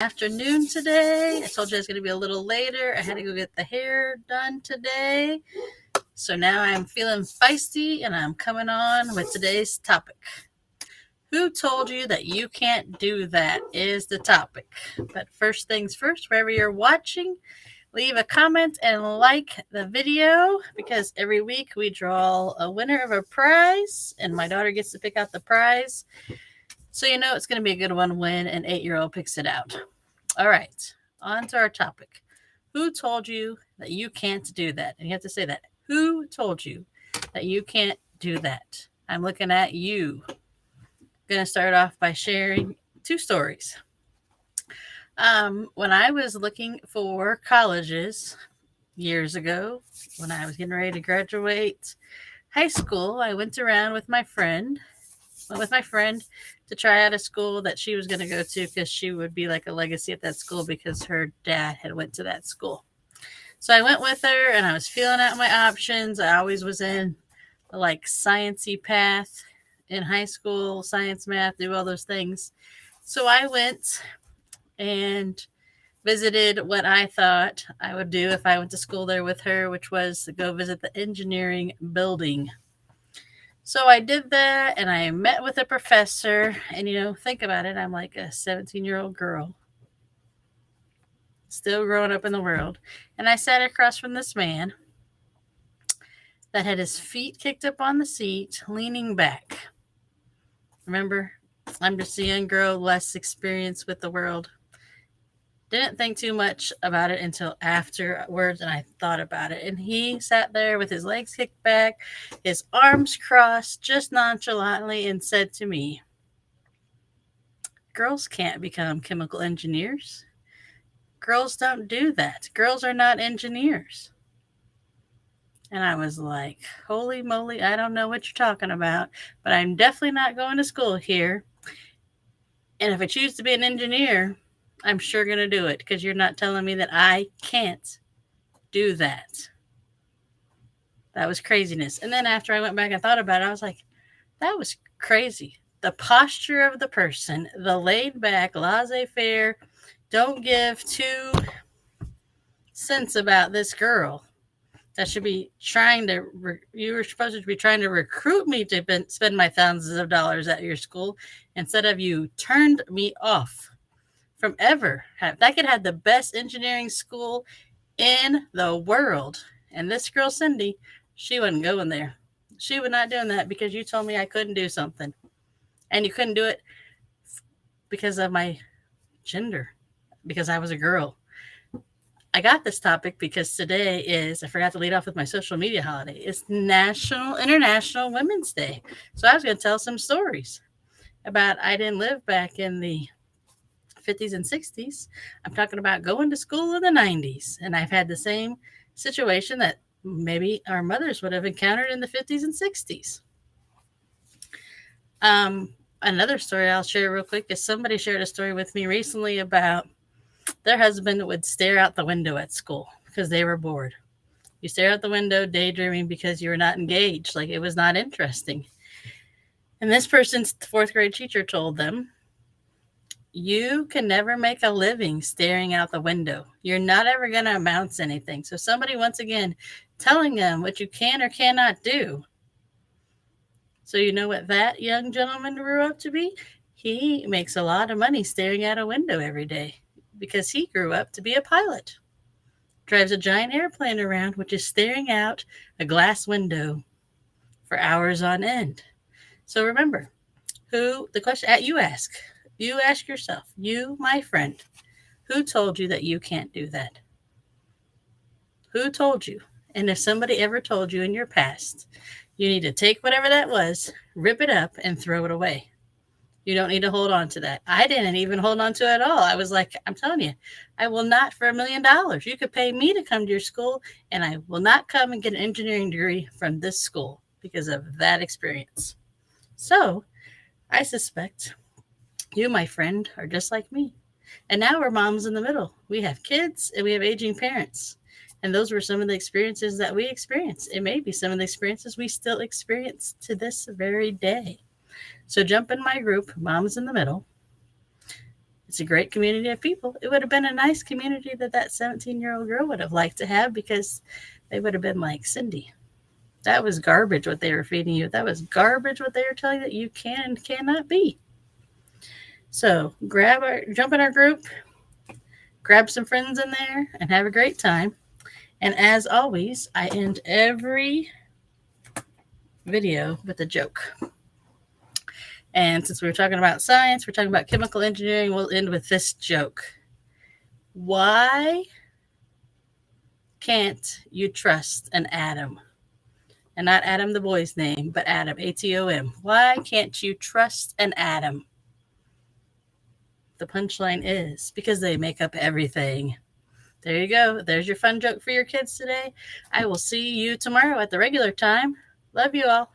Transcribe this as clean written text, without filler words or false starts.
Afternoon today. I told you I was going to be a little later. I had to go get the hair done today. So now I'm feeling feisty and I'm coming on with today's topic. Who told you that you can't do that is the topic. But first things first, wherever you're watching, leave a comment and like the video because every week we draw a winner of a prize and my daughter gets to pick out the prize. So you know it's going to be a good one when an 8-year-old picks it out. All right, on to our topic. Who told you that you can't do that? And you have to say that. Who told you that you can't do that? I'm looking at you. I'm going to start off by sharing 2 stories. When I was looking for colleges years ago, when I was getting ready to graduate high school, I went around with my friend to try out a school that she was going to go to because she would be like a legacy at that school because her dad had went to that school. So I went with her and I was feeling out my options. I always was in the like science-y path in high school, science, math, do all those things. So I went and visited what I thought I would do if I went to school there with her, which was to go visit the engineering building. So I did that and I met with a professor and think about it. I'm like a 17-year-old girl, still growing up in the world. And I sat across from this man that had his feet kicked up on the seat, leaning back. Remember, I'm just a young girl, less experience with the world. Didn't think too much about it until afterwards, and I thought about it. And he sat there with his legs kicked back, his arms crossed, just nonchalantly, and said to me, "Girls can't become chemical engineers. Girls don't do that. Girls are not engineers." And I was like, holy moly, I don't know what you're talking about, but I'm definitely not going to school here. And if I choose to be an engineer, I'm sure going to do it because you're not telling me that I can't do that. That was craziness. And then after I went back and thought about it, I was like, that was crazy. The posture of the person, the laid back, laissez-faire, don't give 2 cents about this girl that should be you were supposed to be trying to recruit me to spend my thousands of dollars at your school instead of you turned me off from ever. That kid had the best engineering school in the world. And this girl, Cindy, she wasn't going there. She was not doing that because you told me I couldn't do something. And you couldn't do it because of my gender, because I was a girl. I got this topic because today I forgot to lead off with my social media holiday. It's International Women's Day. So I was going to tell some stories about I didn't live back in the 50s and 60s. I'm talking about going to school in the 90s. And I've had the same situation that maybe our mothers would have encountered in the 50s and 60s. Another story I'll share real quick is somebody shared a story with me recently about their husband would stare out the window at school because they were bored. You stare out the window daydreaming because you were not engaged, like it was not interesting. And this person's 4th grade teacher told them, you can never make a living staring out the window. You're not ever going to amount to anything. So somebody, once again, telling them what you can or cannot do. So you know what that young gentleman grew up to be? He makes a lot of money staring out a window every day because he grew up to be a pilot. Drives a giant airplane around, which is staring out a glass window for hours on end. So remember, the question you ask yourself, you, my friend, who told you that you can't do that? Who told you? And if somebody ever told you in your past, you need to take whatever that was, rip it up, and throw it away. You don't need to hold on to that. I didn't even hold on to it at all. I was like, I'm telling you, I will not for $1 million. You could pay me to come to your school, and I will not come and get an engineering degree from this school because of that experience. So I suspect you, my friend, are just like me. And now we're moms in the middle. We have kids and we have aging parents. And those were some of the experiences that we experienced. It may be some of the experiences we still experience to this very day. So jump in my group, Moms in the Middle. It's a great community of people. It would have been a nice community that 17-year-old girl would have liked to have, because they would have been like, Cindy, that was garbage what they were feeding you. That was garbage what they were telling you that you can and cannot be. So jump in our group, grab some friends in there, and have a great time. And as always, I end every video with a joke. And since we were talking about science, we're talking about chemical engineering, we'll end with this joke. Why can't you trust an atom? And not Adam the boy's name, but Atom, A-T-O-M. Why can't you trust an atom? The punchline is because they make up everything. There you go. There's your fun joke for your kids today. I will see you tomorrow at the regular time. Love you all.